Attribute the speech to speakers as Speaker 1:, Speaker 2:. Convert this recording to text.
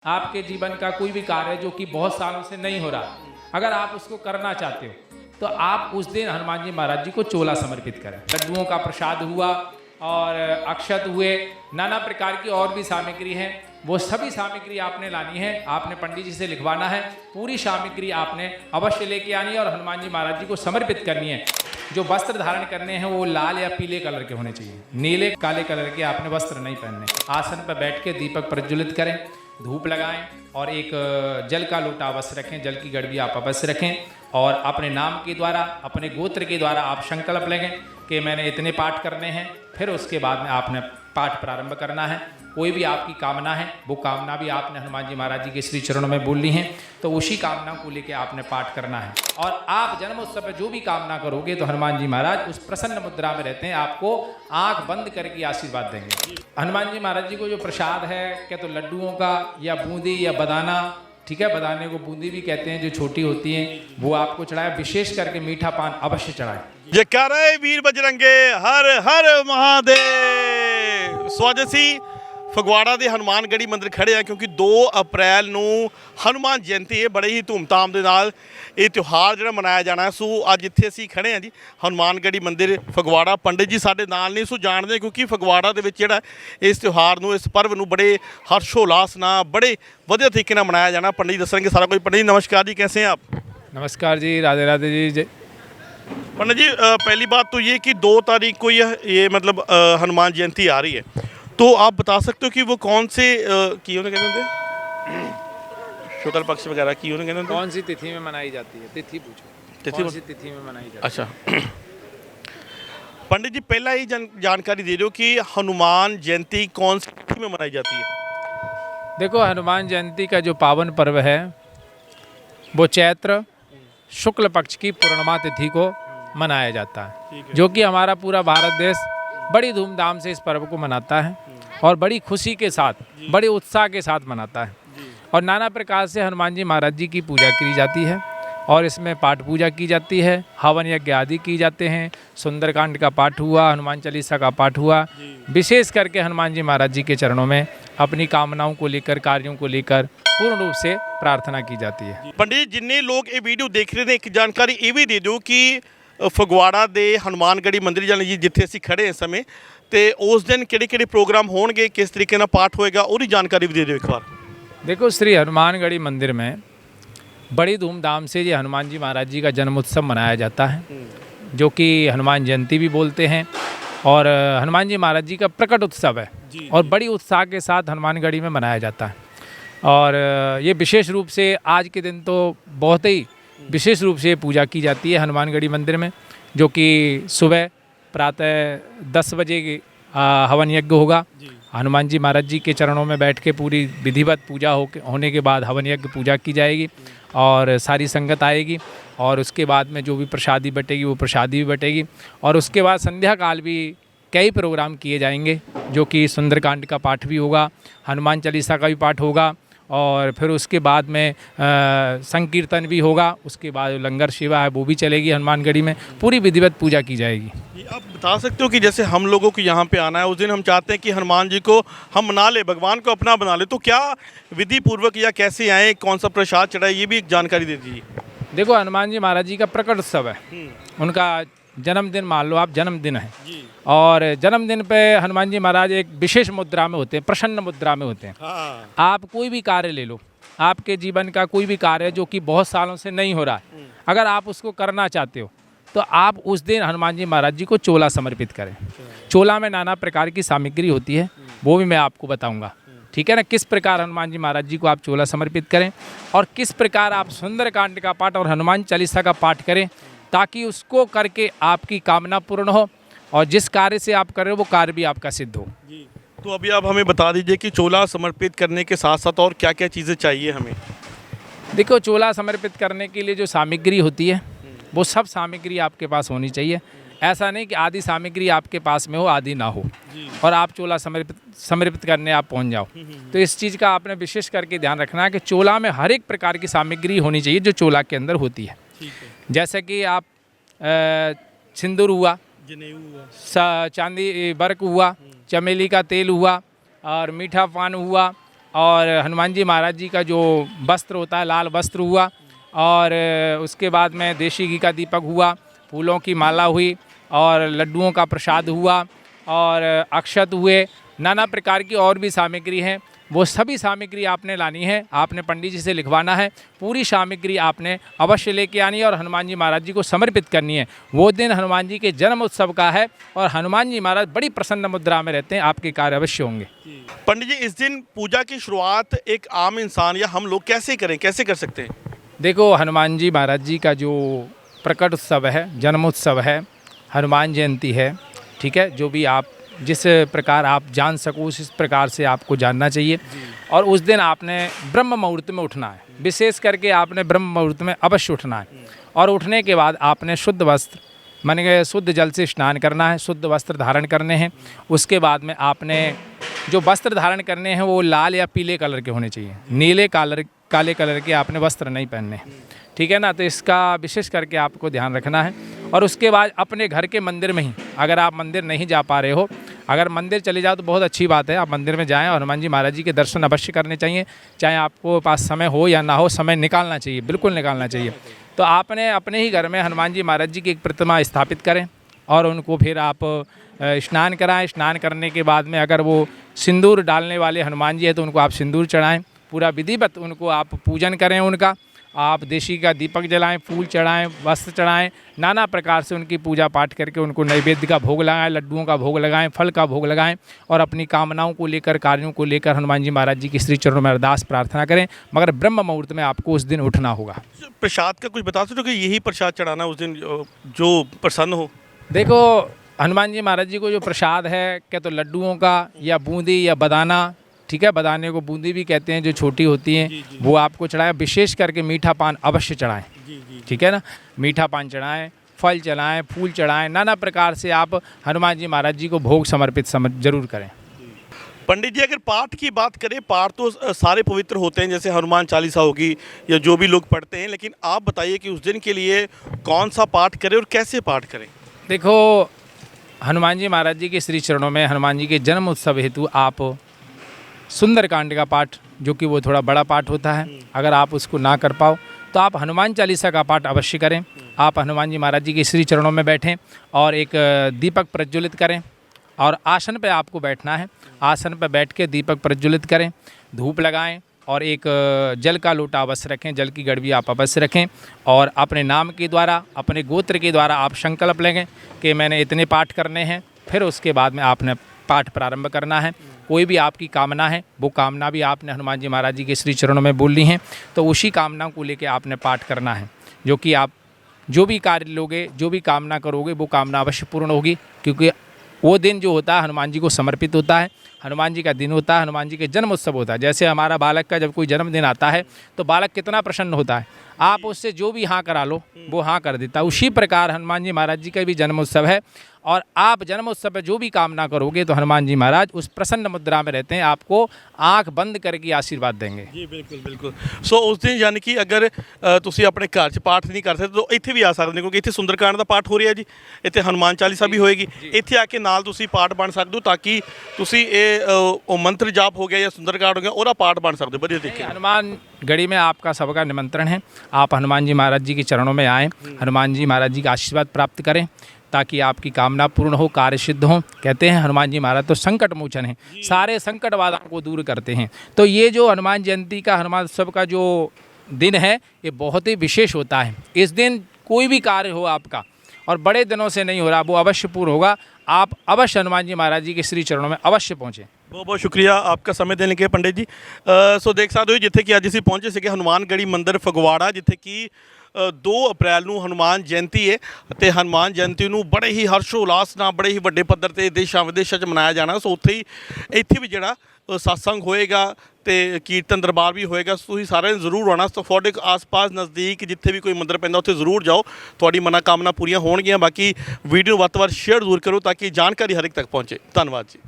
Speaker 1: आपके जीवन का कोई भी कार्य जो कि बहुत सालों से नहीं हो रहा, अगर आप उसको करना चाहते हो तो आप उस दिन हनुमान जी महाराज जी को चोला समर्पित करें। लड्डुओं का प्रसाद हुआ और अक्षत हुए, नाना प्रकार की और भी सामग्री है, वो सभी सामग्री आपने लानी है। आपने पंडित जी से लिखवाना है, पूरी सामग्री आपने अवश्य लेके आनी है और हनुमान जी महाराज जी को समर्पित करनी है। जो वस्त्र धारण करने हैं वो लाल या पीले कलर के होने चाहिए, नीले काले कलर के आपने वस्त्र नहीं पहनने। आसन पर बैठ के दीपक प्रज्वलित करें, धूप लगाएं और एक जल का लोटा अवश्य रखें, जल की गड़बी आप अवश्य रखें और अपने नाम के द्वारा, अपने गोत्र के द्वारा आप संकल्प लेंगे कि मैंने इतने पाठ करने हैं। फिर उसके बाद में आपने पाठ प्रारंभ करना है। कोई भी आपकी कामना है वो कामना भी आपने हनुमान जी महाराज जी के श्री चरणों में बोलनी है, तो उसी कामना को लेकर आपने पाठ करना है। और आप जन्मोत्सव में जो भी कामना करोगे तो हनुमान जी महाराज उस प्रसन्न मुद्रा में रहते हैं, आपको आंख बंद करके आशीर्वाद देंगे। हनुमान जी महाराज जी को जो प्रसाद है, क्या तो लड्डुओं का या बूंदी या बदाना, ठीक है, बदाने को बूंदी भी कहते हैं, जो छोटी होती हैं, वो आपको चढ़ाए। विशेष करके मीठा पान अवश्य चढ़ाए।
Speaker 2: जयकारा वीर बजरंगे, हर हर महादेव। स्वाजसी ਫਗਵਾੜਾ ਦੇ ਹਨੂਮਾਨਗੜ੍ਹੀ ਮੰਦਿਰ ਖੜੇ ਆ ਕਿਉਂਕਿ 2 ਅਪ੍ਰੈਲ ਨੂੰ ਹਨੂਮਾਨ ਜਯੰਤੀ ਹੈ। ਬੜੇ ਹੀ ਧੂਮਧਾਮ ਦੇ ਨਾਲ ਇਹ ਤਿਉਹਾਰ ਜਿਹੜਾ ਮਨਾਇਆ ਜਾਣਾ ਹੈ। ਸੋ ਅੱਜ ਇੱਥੇ ਅਸੀਂ ਖੜੇ ਆ ਜੀ ਹਨੂਮਾਨਗੜ੍ਹੀ ਮੰਦਿਰ ਫਗਵਾੜਾ। ਪੰਡਿਤ ਜੀ ਸਾਡੇ ਨਾਲ ਨਹੀਂ, ਸੋ ਜਾਣਦੇ ਕਿਉਂਕਿ ਫਗਵਾੜਾ ਦੇ ਵਿੱਚ ਜਿਹੜਾ ਇਸ ਤਿਉਹਾਰ ਨੂੰ, ਇਸ ਪਰਵ ਨੂੰ ਬੜੇ ਹਰਸ਼ੋਲਾਸ ਨਾਲ ਬੜੇ ਵਧੀਆ ਤਰੀਕੇ ਨਾਲ ਮਨਾਇਆ ਜਾਣਾ। ਪੰਡਿਤ ਜੀ ਦੱਸਣਗੇ ਸਾਰਾ कुछ। पंडित जी नमस्कार जी, कैसे हैं आप?
Speaker 1: नमस्कार जी, राधे राधे जी।
Speaker 2: पंडित जी पहली बात तो ये कि 2 तारीख को ये मतलब हनुमान जयंती आ रही है, तो आप बता सकते हो कि वो कौन से की होने कहते थे, शुक्ल पक्ष वगैरह की होने कहते थे,
Speaker 1: कौन सी तिथि में मनाई जाती है? तिथि पूछो,
Speaker 2: तिथि
Speaker 1: कौन सी तिथि में मनाई जाती है?
Speaker 2: अच्छा पंडित जी पहला ही जानकारी दे दो कि हनुमान जयंती कौन सी तिथि में मनाई जाती है?
Speaker 1: देखो, हनुमान जयंती का जो पावन पर्व है वो चैत्र शुक्ल पक्ष की पूर्णिमा तिथि को मनाया जाता है, जो कि हमारा पूरा भारत देश बड़ी धूमधाम से इस पर्व को मनाता है और बड़ी खुशी के साथ, बड़े उत्साह के साथ मनाता है। और नाना प्रकार से हनुमान जी महाराज जी की पूजा की जाती है और इसमें पाठ पूजा की जाती है, हवन यज्ञ आदि की जाते हैं। सुंदरकांड का पाठ हुआ, हनुमान चालीसा का पाठ हुआ। विशेष करके हनुमान जी महाराज जी के चरणों में अपनी कामनाओं को लेकर, कार्यों को लेकर पूर्ण रूप से प्रार्थना की जाती है।
Speaker 2: पंडित जिन्ने लोग ये वीडियो देख रहे हैं, एक जानकारी ये भी दे दो कि ਫਗਵਾੜਾ ਦੇ ਹਨੂਮਾਨਗੜ੍ਹੀ ਮੰਦਿਰ ਜਾਨੀ ਜੀ ਜਿੱਥੇ ਅਸੀਂ ਖੜੇ ਇਸ ਸਮੇਂ, ਤੇ ਉਸ दिन ਕਿਹੜੇ प्रोग्राम होंगे, किस तरीके ਨਾਲ पाठ होएगा, और जानकारी भी दे दो एक बार।
Speaker 1: देखो, श्री हनुमानगढ़ी मंदिर में बड़ी धूमधाम से ये हनुमान जी महाराज जी का जन्मोत्सव मनाया जाता है, जो कि हनुमान जयंती भी बोलते हैं और हनुमान जी महाराज जी का प्रकट उत्सव है और बड़ी उत्साह के साथ हनुमानगढ़ी में मनाया जाता है। और ये विशेष रूप से आज के दिन तो बहुत ही विशेष रूप से पूजा की जाती है हनुमानगढ़ी मंदिर में, जो कि सुबह प्रातः 10 बजे हवन यज्ञ होगा। हनुमान जी महाराज जी के चरणों में बैठ के पूरी विधिवत पूजा होने के बाद हवन यज्ञ पूजा की जाएगी और सारी संगत आएगी और उसके बाद में जो भी प्रसादी बटेगी वो प्रसादी भी बटेगी। और उसके बाद संध्या काल भी कई प्रोग्राम किए जाएंगे, जो कि सुंदरकांड का पाठ भी होगा, हनुमान चालीसा का भी पाठ होगा और फिर उसके बाद में संकीर्तन भी होगा। उसके बाद लंगर सेवा है वो भी चलेगी हनुमानगढ़ी में, पूरी विधिवत पूजा की जाएगी।
Speaker 2: आप बता सकते हो कि जैसे हम लोगों को यहाँ पे आना है, उस दिन हम चाहते हैं कि हनुमान जी को हम मना ले, भगवान को अपना बना ले, तो क्या विधि पूर्वक या कैसे आए, कौन सा प्रसाद चढ़ाए, ये भी एक जानकारी दे दीजिए।
Speaker 1: देखो, हनुमान जी महाराज जी का प्रकट उत्सव है, उनका जन्मदिन मान लो आप, जन्मदिन है और जन्मदिन पे हनुमान जी महाराज एक विशेष मुद्रा में होते हैं, प्रसन्न मुद्रा में होते हैं। आप कोई भी कार्य ले लो, आपके जीवन का कोई भी कार्य जो कि बहुत सालों से नहीं हो रहा है, अगर आप उसको करना चाहते हो तो आप उस दिन हनुमान जी महाराज जी को चोला समर्पित करें। चोला में नाना प्रकार की सामग्री होती है, वो भी मैं आपको बताऊँगा, ठीक है ना, किस प्रकार हनुमान जी महाराज जी को आप चोला समर्पित करें और किस प्रकार आप सुंदरकांड का पाठ और हनुमान चालीसा का पाठ करें, ताकि उसको करके आपकी कामना पूर्ण हो और जिस कार्य से आप कर रहे हो वो कार्य भी आपका सिद्ध हो।
Speaker 2: जी, तो अभी आप हमें बता दीजिए कि चोला समर्पित करने के साथ साथ और क्या क्या चीज़ें चाहिए हमें?
Speaker 1: देखो, चोला समर्पित करने के लिए जो सामग्री होती है वो सब सामग्री आपके पास होनी चाहिए। ऐसा नहीं कि आधी सामग्री आपके पास में हो, आधी ना हो और आप चोला समर्पित करने आप पहुंच जाओ। तो इस चीज़ का आपने विशेष करके ध्यान रखना है कि चोला में हर एक प्रकार की सामग्री होनी चाहिए जो चोला के अंदर होती है। जैसे कि आप सिंदूर हुआ, चांदी वर्क हुआ, चमेली का तेल हुआ और मीठा पान हुआ और हनुमान जी महाराज जी का जो वस्त्र होता है लाल वस्त्र हुआ, और उसके बाद में देशी घी का दीपक हुआ, फूलों की माला हुई, और लड्डुओं का प्रसाद हुआ, और अक्षत हुए, नाना प्रकार की और भी सामग्री हैं। वो सभी सामग्री आपने लानी है, आपने पंडित जी से लिखवाना है, पूरी सामग्री आपने अवश्य लेके आनी है और हनुमान जी महाराज जी को समर्पित करनी है। वो दिन हनुमान जी के जन्म उत्सव का है और हनुमान जी महाराज बड़ी प्रसन्न मुद्रा में रहते हैं, आपके कार्य अवश्य होंगे।
Speaker 2: पंडित जी, इस दिन पूजा की शुरुआत एक आम इंसान या हम लोग कैसे करें, कैसे कर सकते हैं?
Speaker 1: देखो, हनुमान जी महाराज जी का जो प्रकट उत्सव है, जन्मोत्सव है, हनुमान जयंती है, ठीक है, जो भी आप जिस प्रकार आप जान सको उस प्रकार से आपको जानना चाहिए। और उस दिन आपने ब्रह्म मुहूर्त में उठना है, विशेष करके आपने ब्रह्म मुहूर्त में अवश्य उठना है। और उठने के बाद आपने शुद्ध वस्त्र माने कि शुद्ध जल से स्नान करना है, शुद्ध वस्त्र धारण करने हैं। उसके बाद में आपने जो वस्त्र धारण करने हैं वो लाल या पीले कलर के होने चाहिए, नीले काले कलर के आपने वस्त्र नहीं पहनने हैं, ठीक है ना। तो इसका विशेष करके आपको ध्यान रखना है। और उसके बाद अपने घर के मंदिर में ही, अगर आप मंदिर नहीं जा पा रहे हो, अगर मंदिर चले जाओ तो बहुत अच्छी बात है, आप मंदिर में जाएं और हनुमान जी महाराज जी के दर्शन अवश्य करने चाहिए। चाहे आपको पास समय हो या ना हो, समय निकालना चाहिए, बिल्कुल निकालना चाहिए। तो आपने अपने ही घर में हनुमान जी महाराज जी की एक प्रतिमा स्थापित करें और उनको फिर आप स्नान कराएं। स्नान करने के बाद में अगर वो सिंदूर डालने वाले हनुमान जी हैं तो उनको आप सिंदूर चढ़ाएं, पूरा विधिवत उनको आप पूजन करें, उनका आप देशी का दीपक जलाएं, फूल चढ़ाएं, वस्त्र चढ़ाएं, नाना प्रकार से उनकी पूजा पाठ करके उनको नैवेद्य का भोग लगाएं, लड्डुओं का भोग लगाएं, फल का भोग लगाएं और अपनी कामनाओं को लेकर, कार्यों को लेकर हनुमान जी महाराज जी की श्री चरणों में अरदास प्रार्थना करें। मगर ब्रह्म मुहूर्त में आपको उस दिन उठना होगा।
Speaker 2: प्रसाद का कुछ बता सकते हो कि यही प्रसाद चढ़ाना उस दिन जो प्रसन्न हो?
Speaker 1: देखो, हनुमान जी महाराज जी को जो प्रसाद है, क्या तो लड्डुओं का या बूंदी या बदाना, ठीक है, बदाने को बूंदी भी कहते हैं, जो छोटी होती हैं, वो आपको चढ़ाएं। विशेष करके मीठा पान अवश्य चढ़ाएं, ठीक है ना, मीठा पान चढ़ाएं, फल चढ़ाएं, फूल चढ़ाएं, नाना प्रकार से आप हनुमान जी महाराज जी को भोग समर्पित जरूर करें।
Speaker 2: पंडित जी, अगर पाठ की बात करें, पाठ तो सारे पवित्र होते हैं, जैसे हनुमान चालीसा होगी या जो भी लोग पढ़ते हैं, लेकिन आप बताइए कि उस दिन के लिए कौन सा पाठ करें और कैसे पाठ करें?
Speaker 1: देखो, हनुमान जी महाराज जी के श्री चरणों में हनुमान जी के जन्म उत्सव हेतु आप सुंदरकांड का पाठ, जो कि वो थोड़ा बड़ा पाठ होता है, अगर आप उसको ना कर पाओ तो आप हनुमान चालीसा का पाठ अवश्य करें। आप हनुमान जी महाराज जी के श्री चरणों में बैठें और एक दीपक प्रज्वलित करें और आसन पे आपको बैठना है। आसन पे बैठ के दीपक प्रज्वलित करें, धूप लगाएं और एक जल का लोटा अवश्य रखें, जल की गड़वी आप अवश्य रखें और अपने नाम के द्वारा, अपने गोत्र के द्वारा आप संकल्प लेंगे कि मैंने इतने पाठ करने हैं। फिर उसके बाद में आपने पाठ प्रारंभ करना है। कोई भी आपकी कामना है, वो कामना भी आपने हनुमान जी महाराज जी के श्री चरणों में बोलनी है, तो उसी कामना को लेके आपने पाठ करना है। जो कि आप जो भी कार्य लोगे, जो भी कामना करोगे, वो कामना अवश्य पूर्ण होगी, क्योंकि वो दिन जो होता है हनुमान जी को समर्पित होता है। हनुमान जी का दिन होता है, हनुमान जी के जन्म उत्सव होता है। जैसे हमारा बालक का जब कोई जन्मदिन आता है तो बालक कितना प्रसन्न होता है, आप उससे जो भी हाँ करा लो वो हाँ कर देता है। उसी प्रकार हनुमान जी महाराज जी का भी जन्म उत्सव है और आप जन्म उत्सव पर जो भी कामना करोगे तो हनुमान जी महाराज उस प्रसन्न मुद्रा में रहते हैं, आपको आंख बंद करके आशीर्वाद देंगे।
Speaker 2: जी बिल्कुल बिल्कुल। सो उस दिन यानी कि अगर ਤੁਸੀਂ ਆਪਣੇ ਘਰ 'ਚ ਪਾਠ ਨਹੀਂ ਕਰ ਸਕਦੇ ਤਾਂ ਇੱਥੇ ਵੀ ਆ ਸਕਦੇ, ਕਿਉਂਕਿ ਇੱਥੇ ਸੁੰਦਰਕਾਂਡ ਦਾ ਪਾਠ ਹੋ ਰਿਹਾ ਜੀ, ਇੱਥੇ ਹਨੂਮਾਨ ਚਾਲੀਸਾ ਵੀ ਹੋਏਗੀ, ਇੱਥੇ ਆ ਕੇ ਨਾਲ ਤੁਸੀਂ ਪਾਠ ਬਣ ਸਕਦੇ ਹੋ, ਤਾਂ ਕਿ ਤੁਸੀਂ ਇਹ ਉਹ ਮੰਤਰ ਜਾਪ ਹੋ ਗਿਆ ਜਾਂ ਸੁੰਦਰਕਾਂਡ ਹੋ ਗਿਆ ਉਹਦਾ ਪਾਠ ਬਣ ਸਕਦੇ ਹੋ ਵਧੀਆ ਤਰੀਕੇ ਨਾਲ।
Speaker 1: हनुमान गढ़ी में आपका सबका निमंत्रण है, आप हनुमान जी महाराज जी के चरणों में आएँ, हनुमान जी महाराज जी का आशीर्वाद प्राप्त करें ताकि आपकी कामना पूर्ण हो, कार्य सिद्ध हो। कहते हैं हनुमान जी महाराज तो संकट मोचन है, सारे संकट बाधाओं को दूर करते हैं। तो ये जो हनुमान जयंती का, हनुमान उत्सव का जो दिन है, ये बहुत ही विशेष होता है। इस दिन कोई भी कार्य हो आपका और बड़े दिनों से नहीं हो रहा, वो अवश्य पूर्ण होगा। आप अवश्य हनुमान जी महाराज जी के श्री चरणों में अवश्य पहुँचें।
Speaker 2: ਬਹੁਤ ਬਹੁਤ ਸ਼ੁਕਰੀਆ ਆਪਕਾ ਸਮੇਂ ਦੇਣ ਕੇ ਪੰਡਿਤ ਜੀ। ਸੋ ਦੇਖ ਸਕਦੇ ਹੋ ਜਿੱਥੇ ਕਿ ਅੱਜ ਅਸੀਂ ਪਹੁੰਚੇ ਸੀਗੇ ਹਨੂਮਾਨਗੜ੍ਹੀ ਮੰਦਿਰ ਫਗਵਾੜਾ, ਜਿੱਥੇ ਕਿ 2 ਅਪ੍ਰੈਲ ਨੂੰ ਹਨੂਮਾਨ ਜਯੰਤੀ ਹੈ ਅਤੇ ਹਨੂਮਾਨ ਜਯੰਤੀ ਨੂੰ ਬੜੇ ਹੀ ਹਰਸ਼ੋ ਉਲਾਸ ਨਾਲ, ਬੜੇ ਹੀ ਵੱਡੇ ਪੱਧਰ 'ਤੇ ਦੇਸ਼ਾਂ ਵਿਦੇਸ਼ਾਂ 'ਚ ਮਨਾਇਆ ਜਾਣਾ। ਸੋ ਇੱਥੇ ਵੀ ਜਿਹੜਾ ਸਤਸੰਗ ਹੋਏਗਾ ਤੇ ਕੀਰਤਨ ਦਰਬਾਰ ਵੀ ਹੋਏਗਾ। ਤੁਸੀਂ ਸਾਰਿਆਂ ਨੇ ਜ਼ਰੂਰ ਆਉਣਾ। ਸੋ ਤੁਹਾਡੇ ਆਸ-ਪਾਸ ਨਜ਼ਦੀਕ ਜਿੱਥੇ ਵੀ ਕੋਈ ਮੰਦਿਰ ਪੈਂਦਾ ਉੱਥੇ ਜ਼ਰੂਰ ਜਾਓ, ਤੁਹਾਡੀ ਮਨੋਕਾਮਨਾ ਪੂਰੀਆਂ ਹੋਣਗੀਆਂ। ਬਾਕੀ ਵੀਡੀਓ ਵੱਧ ਤੋਂ ਵੱਧ ਸ਼ੇਅਰ ਜ਼ਰੂਰ ਕਰੋ ਤਾਂ ਕਿ ਜਾਣਕਾਰੀ ਹਰ ਇੱਕ ਤੱਕ ਪਹੁੰਚੇ। ਧੰਨਵਾਦ ਜੀ।